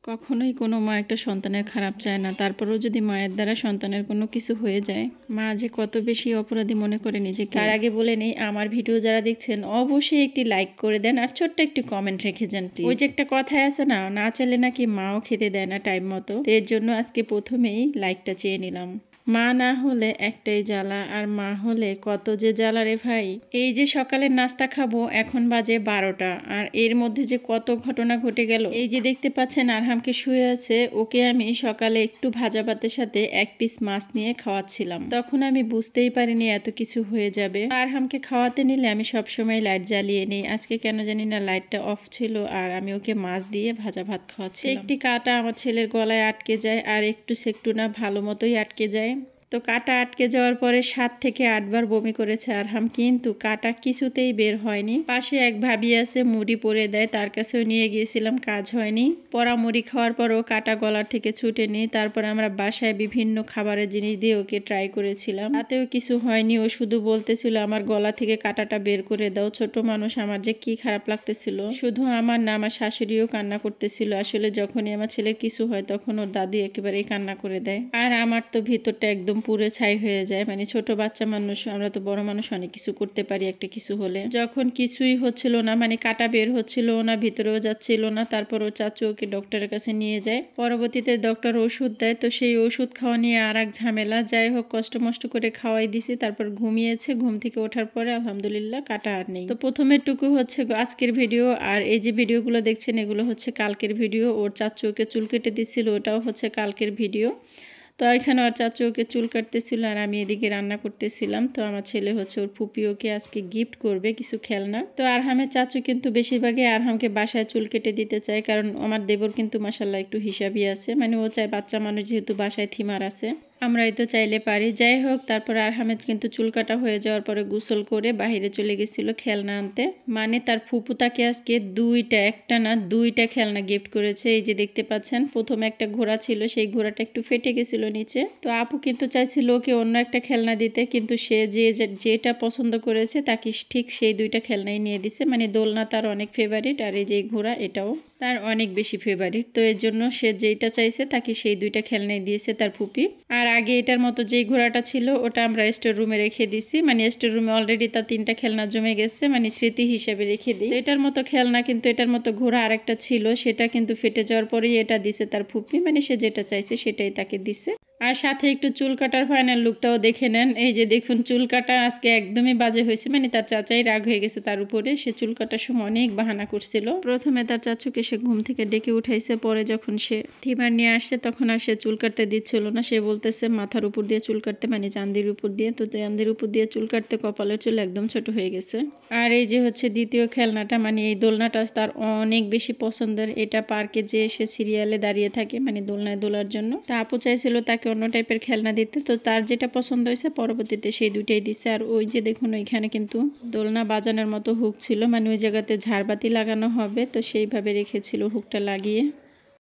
কখনোই কোনো মা একটা সন্তানের খারাপ চায় না। তারপরেও যদি মায়ের দ্বারা সন্তানের কোনো কিছু হয়ে যায়, মা যে কত বেশি অপরাধী মনে করে নিজেকে। তার আগে বলে নেই, আমার ভিডিও যারা দেখছেন অবশ্যই একটি লাইক করে দেন আর ছোট্ট একটি কমেন্ট রেখে যান প্লিজ। ওই যে একটা কথাই আছে না, না চাইলে নাকি মাও খেতে দেয় না টাইম মতো। তো এর জন্য আজকে প্রথমেই লাইকটা চেয়ে নিলাম। মা না হলে একটাই জ্বালা, আর মা হলে কত যে জ্বালা রে ভাই। এই যে সকালের নাস্তা খাবো, এখন বাজে 12টা, আর এর মধ্যে যে কত ঘটনা ঘটে গেল। এই যে দেখতে পাচ্ছেন আরহামকে শুয়ে আছে, ওকে আমি সকালে একটু ভাজা ভাতের সাথে এক পিস মাছ নিয়ে খাওয়াচ্ছিলাম। তখন আমি বুঝতেই পারিনি এত কিছু হয়ে যাবে। আরহামকে খাওয়াতে নিলে আমি সবসময় লাইট জ্বালিয়ে নিই, আজকে কেন জানি না লাইটটা অফ ছিল, আর আমি ওকে মাছ দিয়ে ভাজা ভাত খাওয়াচ্ছি। একটি কাঁটা আমার ছেলের গলায় আটকে যায়, আর একটু সেকটু না ভালো মতোই আটকে যায়। তো কাঁটা আটকে যাওয়ার পরে 7 থেকে 8 বার বমি করেছে আরহাম, কিন্তু কাঁটা কিছুতেই বের হয়নি। পাশে এক ভাবি আছে, মুড়ি পরে দেয়, তার কাছেও নিয়ে গিয়েছিলাম, কাজ হয়নি। পরা মুড়ি খাওয়ার পরও কাঁটা গলার থেকে ছুটেনি। তারপর আমরা বাসায় বিভিন্ন খাবারের জিনিস দিয়ে ওকে ট্রাই করেছিলাম, তাতেও কিছু হয়নি। ও শুধু বলতেছিল আমার গলা থেকে কাঁটাটা বের করে দাও। ছোট মানুষ, আমার যে কি খারাপ লাগতেছিল। শুধু আমার না, আমার শাশুড়িও কান্না করতেছিল। আসলে যখনই আমার ছেলের কিছু হয় তখন ওর দাদি একেবারেই কান্না করে দেয়, আর আমার তো ভিতরটা একদম পুরো ছাই হয়ে যায়। মানে ছোট বাচ্চা মানুষ, আমরা তো বড় মানুষ অনেক কিছু করতে পারি একটা কিছু হলে। যখন কিছুই হচ্ছিল না, মানে কাঁটা বের হচ্ছিল না, ভিতরেও যাচ্ছিল না, তারপর ও চাচু ওকে ডক্টরের কাছে নিয়ে যায়। পরবর্তীতে ডক্টর ওষুধ দেয়, তো সেই ওষুধ খাওয়া নিয়ে আর এক ঝামেলা। যাই হোক, কষ্ট মষ্ট করে খাওয়াই দিছি, তারপর ঘুমিয়েছে। ঘুম থেকে ওঠার পরে আলহামদুলিল্লাহ কাঁটা আর নেই। তো প্রথমের টুকু হচ্ছে আজকের ভিডিও, আর এই যে ভিডিওগুলো দেখছেন এগুলো হচ্ছে কালকের ভিডিও। ওর চাচু ওকে চুল কেটে দিচ্ছিল, ওটাও হচ্ছে কালকের ভিডিও। তো এখানে ওর চাচু ওকে চুল কাটতেছিল, আর আমি এদিকে রান্না করতেছিলাম। তো আমার ছেলে হচ্ছে ওর ফুপি ওকে আজকে গিফট করবে কিছু খেলনা। তো আরহামের চাচু কিন্তু বেশিরভাগই আরহামকে বাসায় চুল কেটে দিতে চায়, কারণ আমার দেবর কিন্তু মাশাল্লাহ একটু হিসাবই আছে। মানে ও চায় বাচ্চা মানুষ যেহেতু বাসায় থিমার আছে, আমরাই তো চাইলে পারি। যাই হোক, তারপর আরহামের কিন্তু চুল কাটা হয়ে যাওয়ার পরে গোসল করে বাইরে চলে গেছিল খেলনা আনতে। মানে তার ফুপু তাকে আজকে একটা না দুইটা খেলনা গিফট করেছে। এই যে দেখতে পাচ্ছেন, প্রথমে একটা ঘোড়া ছিল, সেই ঘোড়াটা একটু ফেটে গেছিল নিচে। তো আপু কিন্তু চাইছিল ওকে অন্য একটা খেলনা দিতে, কিন্তু সে যেটা পছন্দ করেছে তাকে ঠিক সেই দুইটা খেলনাই নিয়ে দিছে। মানে দোলনা তার অনেক ফেভারিট, আর এই যে ঘোড়া এটাও তার অনেক বেশি ফেভারিট। তো এর জন্য সে যেটা চাইছে তাকে সেই দুইটা খেলনাই দিয়েছে তার ফুপি। আর আগে এটার মতো যেই ঘোড়াটা ছিল ওটা আমরা স্টোর রুমে রেখে দিছি। মানে স্টোর রুমে অলরেডি তার 3টা খেলনা জমে গেছে, মানে স্মৃতি হিসেবে রেখে দিই। এটার মতো খেলনা কিন্তু এটার মতো ঘোড়া আরেকটা ছিল, সেটা কিন্তু ফেটে যাওয়ার পরেই এটা দিছে তার ফুপি। মানে সে যেটা চাইছে সেটাই তাকে দিছে। আর সাথে একটু চুল কাটার ফাইনাল লুকটাও দেখে নেন। এই যে দেখুন, চুল কাটা আজকে একদমই বাজে হয়েছে। মানে তার চাচাই রাগ হয়ে গেছে তার উপরে। সে চুল কাটার সময় অনেক বাহানা করছিল। প্রথমে তার চাচুকে সে ঘুম থেকে ডেকে উঠাইছে, পরে যখন সে থিমার নিয়ে আসছে তখন আর সে চুল কাটতে দিচ্ছিল না। সে বলতেছে মাথার উপর দিয়ে চুল কাটতে, মানে চান্দির উপর দিয়ে। তো চান্দির উপর দিয়ে চুল কাটতে কপালের চুল একদম ছোট হয়ে গেছে। আর এই যে হচ্ছে দ্বিতীয় খেলনাটা, মানে এই দোলনাটা তার অনেক বেশি পছন্দের। এটা পার্কে যে সে সিরিয়ালে দাঁড়িয়ে থাকে, মানে দোলনায় দোলার জন্য। তা আপু চাইছিল তাকে অন্য টাইপের খেলনা দিতে, তো তার যেটা পছন্দ হয়েছে পরবর্তীতে সেই দুইটাই দিছে। আর ওই যে দেখুন, ওইখানে কিন্তু দোলনা বাজানোর মতো হুক ছিল, মানে ওই জায়গাতে ঝাড়বাতি লাগানো হবে, তো সেইভাবে রেখেছিল হুকটা লাগিয়ে।